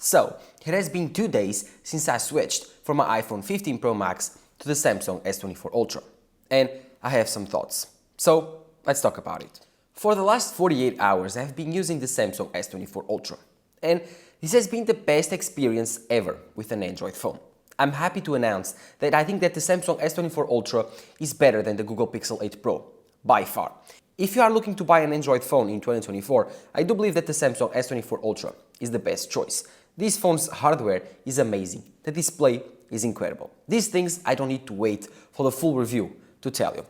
So, it has been 2 days since I switched from my iPhone 15 Pro Max to the Samsung S24 Ultra, and I have some thoughts. So, let's talk about it. For the last 48 hours, I've been using the Samsung S24 Ultra, and this has been the best experience ever with an Android phone. I'm happy to announce that I think that the Samsung S24 Ultra is better than the Google Pixel 8 Pro, by far. If you are looking to buy an Android phone in 2024, I do believe that the Samsung S24 Ultra is the best choice. This phone's hardware is amazing, the display is incredible. These things I don't need to wait for the full review to tell you.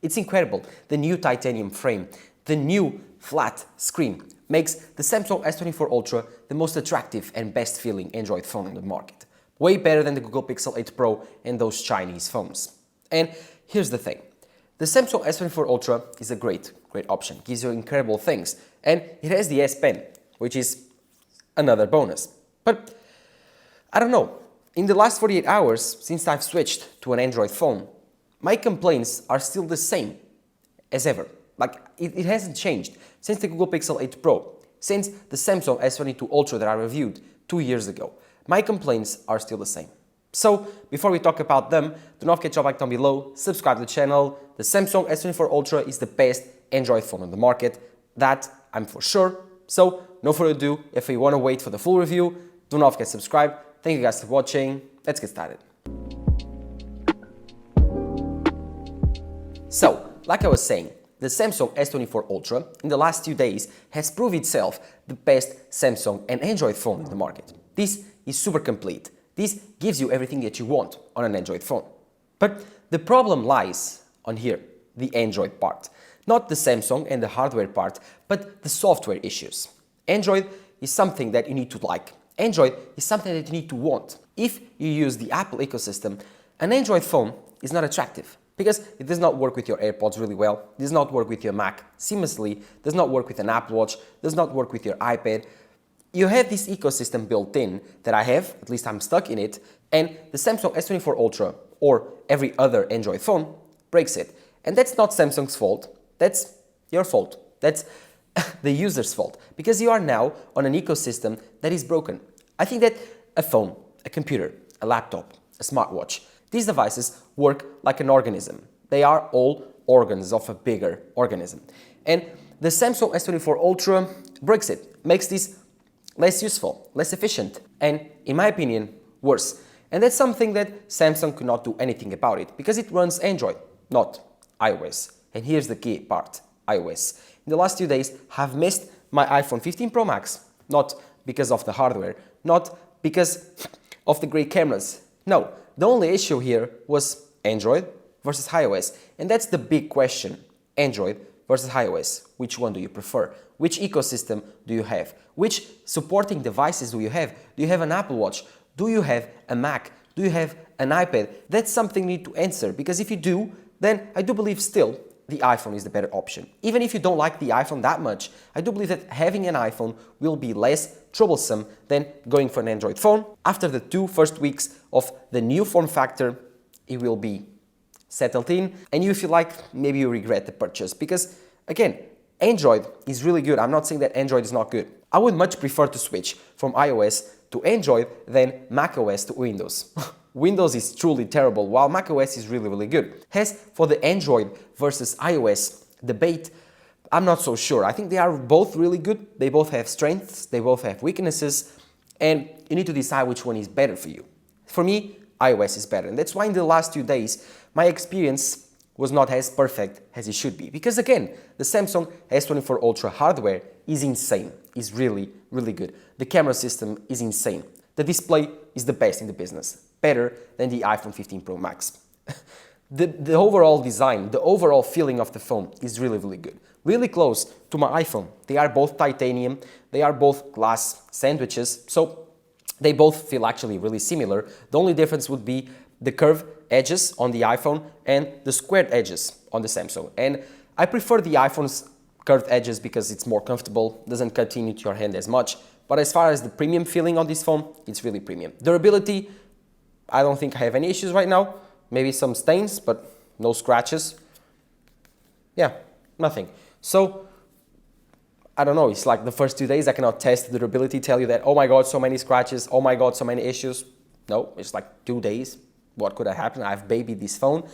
It's incredible, the new titanium frame, the new flat screen makes the Samsung S24 Ultra the most attractive and best feeling Android phone on the market. Way better than the Google Pixel 8 Pro and those Chinese phones. And here's the thing. The Samsung S24 Ultra is a great option, gives you incredible things, and it has the S Pen, which is another bonus. But I don't know, in the last 48 hours since I've switched to an Android phone, my complaints are still the same as ever. Like, it hasn't changed since the Google Pixel 8 Pro, since the Samsung S22 Ultra that I reviewed 2 years ago. My complaints are still the same. So, before we talk about them, do not forget to drop a like down below, subscribe to the channel. The Samsung S24 Ultra is the best Android phone on the market, that I'm for sure. So, no further ado, if you want to wait for the full review, do not forget to subscribe. Thank you guys for watching, let's get started. So, like I was saying, the Samsung S24 Ultra in the last 2 days has proved itself the best Samsung and Android phone in the market. This is super complete. This gives you everything that you want on an Android phone. But the problem lies on here, the Android part. Not the Samsung and the hardware part, but the software issues. Android is something that you need to like. Android is something that you need to want. If you use the Apple ecosystem, an Android phone is not attractive because it does not work with your AirPods really well, does not work with your Mac seamlessly, does not work with an Apple Watch, does not work with your iPad. You have this ecosystem built in that I have, at least I'm stuck in it, and the Samsung S24 Ultra or every other Android phone breaks it. And that's not Samsung's fault, that's your fault. That's the user's fault, because you are now on an ecosystem that is broken. I think that a phone, a computer, a laptop, a smartwatch, these devices work like an organism. They are all organs of a bigger organism. And the Samsung S24 Ultra breaks it, makes this less useful, less efficient, and in my opinion, worse. And that's something that Samsung could not do anything about it, because it runs Android, not iOS. And here's the key part, iOS. In the last 2 days, I've missed my iPhone 15 Pro Max, not because of the hardware, not because of the great cameras. No, the only issue here was Android versus iOS. And that's the big question, Android versus iOS. Which one do you prefer? Which ecosystem do you have? Which supporting devices do you have? Do you have an Apple Watch? Do you have a Mac? Do you have an iPad? That's something you need to answer, because if you do, then I do believe still the iPhone is the better option. Even if you don't like the iPhone that much, I do believe that having an iPhone will be less troublesome than going for an Android phone. After the 2 first weeks of the new form factor, it will be settled in, and if you like, maybe you regret the purchase, because again, Android is really good. I'm not saying that Android is not good. I would much prefer to switch from iOS to Android than macOS to Windows. Windows is truly terrible, while macOS is really good. As for the Android versus iOS debate, I'm not so sure. I think they are both really good. They both have strengths, they both have weaknesses, and you need to decide which one is better for you. For me, iOS is better, and that's why in the last 2 days, my experience was not as perfect as it should be. Because again, the Samsung S24 Ultra hardware is insane, is really good. The camera system is insane. The display is the best in the business, better than the iPhone 15 Pro Max. The overall design, the overall feeling of the phone is really good. Really close to my iPhone. They are both titanium, they are both glass sandwiches, so they both feel actually really similar. The only difference would be the curved edges on the iPhone and the squared edges on the Samsung. And I prefer the iPhone's curved edges because it's more comfortable, doesn't cut into your hand as much. But as far as the premium feeling on this phone, it's really premium. Durability, I don't think I have any issues right now. Maybe some stains, but no scratches. Yeah, nothing. So I don't know, it's like the first 2 days I cannot test the durability, tell you that, oh my God, so many scratches, oh my God, so many issues. No, it's like 2 days. What could have happened? I've babied this phone.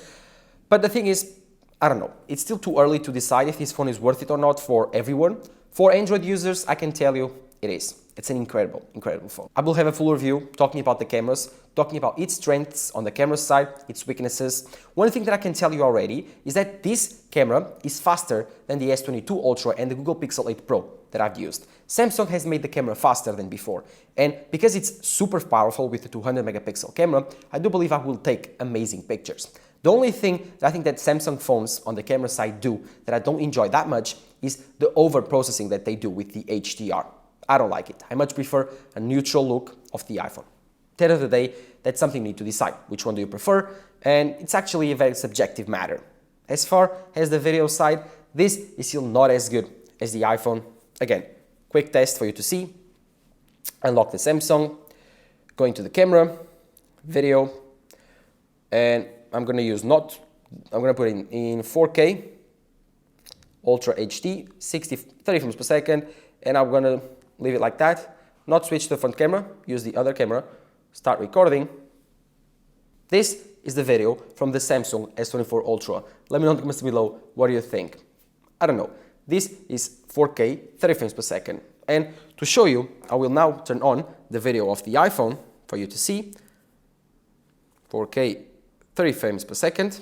But the thing is, I don't know, it's still too early to decide if this phone is worth it or not for everyone. For Android users, I can tell you it is. It's an incredible, incredible phone. I will have a full review talking about the cameras, talking about its strengths on the camera side, its weaknesses. One thing that I can tell you already is that this camera is faster than the S22 Ultra and the Google Pixel 8 Pro that I've used. Samsung has made the camera faster than before, and because it's super powerful with the 200 megapixel camera, I do believe I will take amazing pictures. The only thing that I think that Samsung phones on the camera side do that I don't enjoy that much is the over-processing that they do with the HDR. I don't like it. I much prefer a neutral look of the iPhone. At the end of the day, that's something you need to decide. Which one do you prefer? And it's actually a very subjective matter. As far as the video side, this is still not as good as the iPhone. Again, quick test for you to see. Unlock the Samsung, going to the camera, video, and I'm going to use I'm going to put it in 4K, Ultra HD, 30 frames per second, and I'm going to leave it like that, not switch to the front camera, use the other camera, start recording. This is the video from the Samsung S24 Ultra. Let me know in the comments below, what do you think? I don't know. This is 4K, 30 frames per second. And to show you, I will now turn on the video of the iPhone for you to see. 4K, 30 frames per second.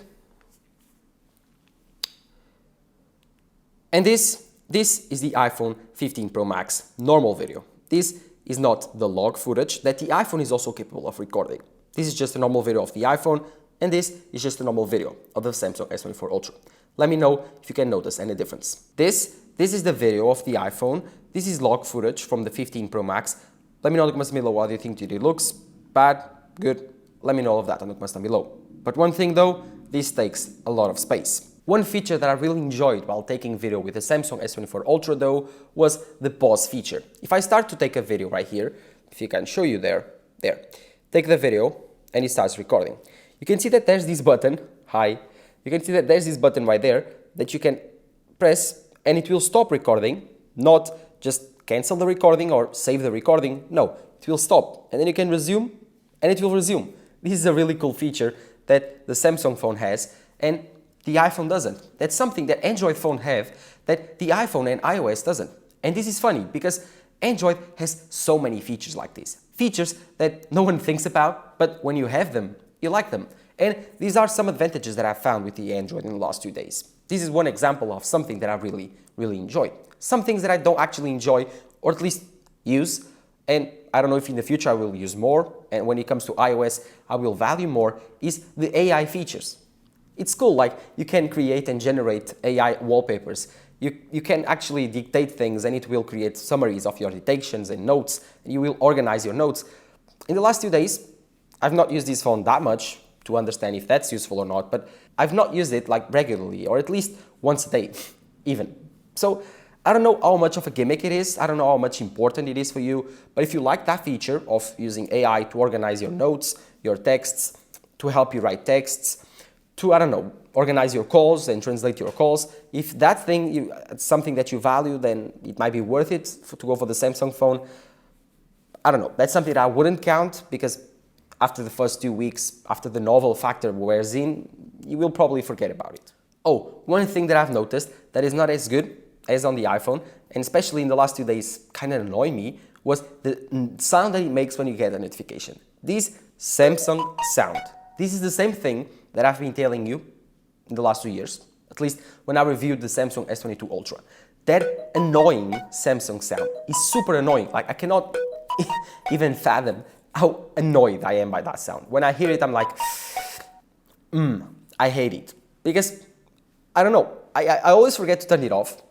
And this is the iPhone 15 Pro Max normal video. This is not the log footage that the iPhone is also capable of recording. This is just a normal video of the iPhone, and this is just a normal video of the Samsung S24 Ultra. Let me know if you can notice any difference. This is the video of the iPhone. This is log footage from the 15 Pro Max. Let me know in the comments below what you think it looks. Bad, good. Let me know all of that in the comments down below. But one thing though, this takes a lot of space. One feature that I really enjoyed while taking video with the Samsung S24 Ultra though was the pause feature. If I start to take a video right here, if you can show you there, take the video and it starts recording. You can see that there's this button, hi, you can see that there's this button right there that you can press and it will stop recording, not just cancel the recording or save the recording, no, it will stop and then you can resume and it will resume. This is a really cool feature that the Samsung phone has and the iPhone doesn't. That's something that Android phone have that the iPhone and iOS doesn't. And this is funny because Android has so many features like this. Features that no one thinks about, but when you have them, you like them. And these are some advantages that I've found with the Android in the last 2 days. This is one example of something that I really, really enjoy. Some things that I don't actually enjoy, or at least use, and I don't know if in the future I will use more, and when it comes to iOS, I will value more, is the AI features. It's cool, like you can create and generate AI wallpapers. You can actually dictate things and it will create summaries of your dictations and notes. And you will organize your notes. In the last 2 days, I've not used this phone that much to understand if that's useful or not, but I've not used it like regularly or at least once a day, even. So I don't know how much of a gimmick it is. I don't know how much important it is for you, but if you like that feature of using AI to organize your notes, your texts, to help you write texts, to, I don't know, organize your calls and translate your calls. If that thing it's something that you value, then it might be worth it to go for the Samsung phone. I don't know. That's something that I wouldn't count because after the first 2 weeks, after the novel factor wears in, you will probably forget about it. Oh, one thing that I've noticed that is not as good as on the iPhone, and especially in the last 2 days kind of annoyed me, was the sound that it makes when you get a notification. This Samsung sound. This is the same thing that I've been telling you in the last 2 years, at least when I reviewed the Samsung S22 Ultra. That annoying Samsung sound is super annoying. Like I cannot even fathom how annoyed I am by that sound. When I hear it, I'm like, I hate it. Because, I don't know, I always forget to turn it off.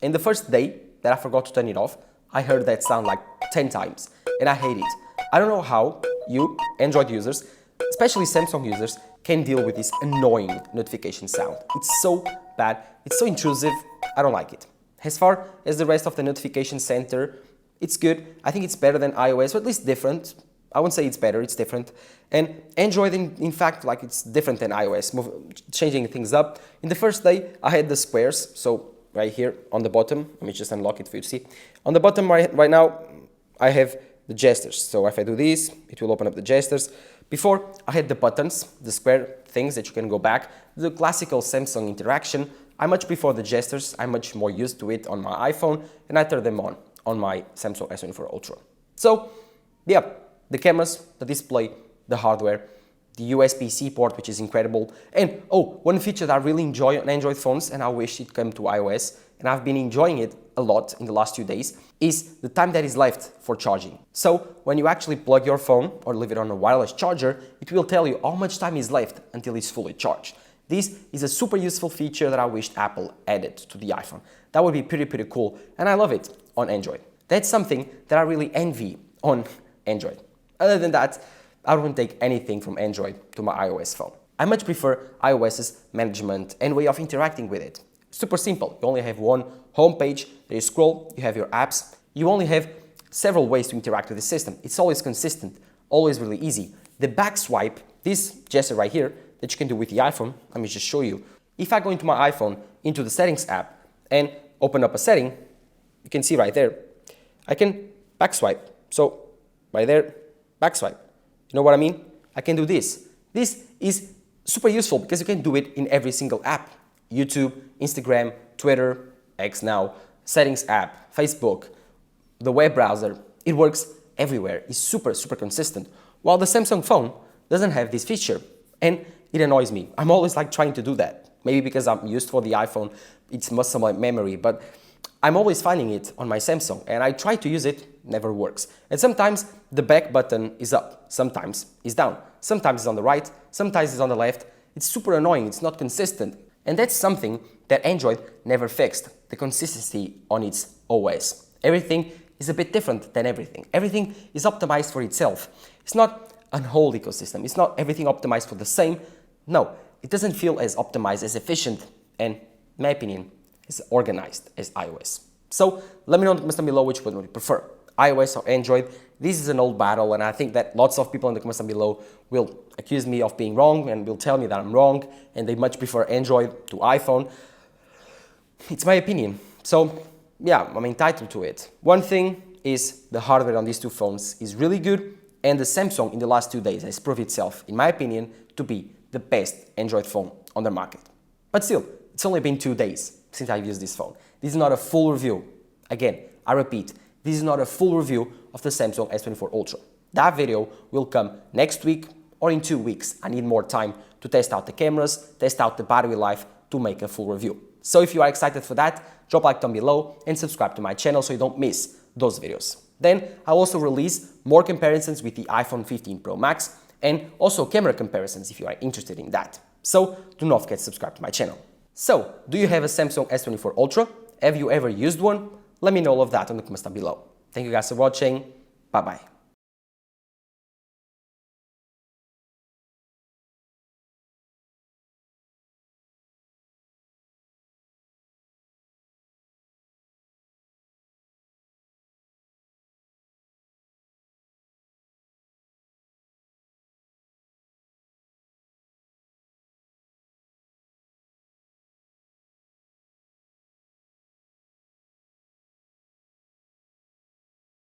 And the first day that I forgot to turn it off, I heard that sound like 10 times, and I hate it. I don't know how you, Android users, especially Samsung users, can deal with this annoying notification sound. It's so bad, it's so intrusive, I don't like it. As far as the rest of the notification center, it's good. I think it's better than iOS, or at least different. I wouldn't say it's better, it's different. And Android, in fact, like it's different than iOS, changing things up. In the first day, I had the squares, so right here on the bottom. Let me just unlock it for you to see. On the bottom right now, I have the gestures. So if I do this, it will open up the gestures. Before, I had the buttons, the square things that you can go back. The classical Samsung interaction. I much prefer the gestures. I'm much more used to it on my iPhone, and I turn them on my Samsung S24 Ultra. So, yeah, the cameras, the display, the hardware, the USB-C port, which is incredible. And, oh, one feature that I really enjoy on Android phones, and I wish it came to iOS, and I've been enjoying it a lot in the last few days, is the time that is left for charging. So, when you actually plug your phone or leave it on a wireless charger, it will tell you how much time is left until it's fully charged. This is a super useful feature that I wished Apple added to the iPhone. That would be pretty cool, and I love it on Android. That's something that I really envy on Android. Other than that, I wouldn't take anything from Android to my iOS phone. I much prefer iOS's management and way of interacting with it. Super simple. You only have one home page that you scroll, you have your apps. You only have several ways to interact with the system. It's always consistent, always really easy. The back swipe, this gesture right here, that you can do with the iPhone, let me just show you. If I go into my iPhone, into the settings app, and open up a setting, you can see right there, I can back swipe. So, right there, back swipe. You know what I mean? I can do this. This is super useful because you can do it in every single app. YouTube, Instagram, Twitter, X now, settings app, Facebook, the web browser. It works everywhere. It's super consistent. While the Samsung phone doesn't have this feature, and it annoys me. I'm always like trying to do that. Maybe because I'm used for the iPhone, it's muscle memory, but I'm always finding it on my Samsung, and I try to use it, never works. And sometimes the back button is up, sometimes it's down, sometimes it's on the right, sometimes it's on the left. It's super annoying, it's not consistent. And that's something that Android never fixed, the consistency on its OS. Everything is a bit different than everything. Everything is optimized for itself. It's not a whole ecosystem. It's not everything optimized for the same. No, it doesn't feel as optimized, as efficient, and in my opinion, as organized as iOS. So let me know in the comments down below which one would you prefer, iOS or Android. This is an old battle, and I think that lots of people in the comments down below will accuse me of being wrong and will tell me that I'm wrong, and they much prefer Android to iPhone. It's my opinion. So yeah, I'm entitled to it. One thing is the hardware on these two phones is really good, and the Samsung in the last 2 days has proved itself, in my opinion, to be the best Android phone on the market. But still, it's only been 2 days since I've used this phone. This is not a full review. Again, I repeat, this is not a full review of the Samsung S24 Ultra. That video will come next week or in 2 weeks. I need more time to test out the cameras, test out the battery life to make a full review. So if you are excited for that, drop a like down below and subscribe to my channel so you don't miss those videos. Then I'll also release more comparisons with the iPhone 15 Pro Max and also camera comparisons if you are interested in that. So do not forget to subscribe to my channel. So, do you have a Samsung S24 Ultra? Have you ever used one? Let me know all of that in the comments down below. Thank you guys for watching. Bye bye.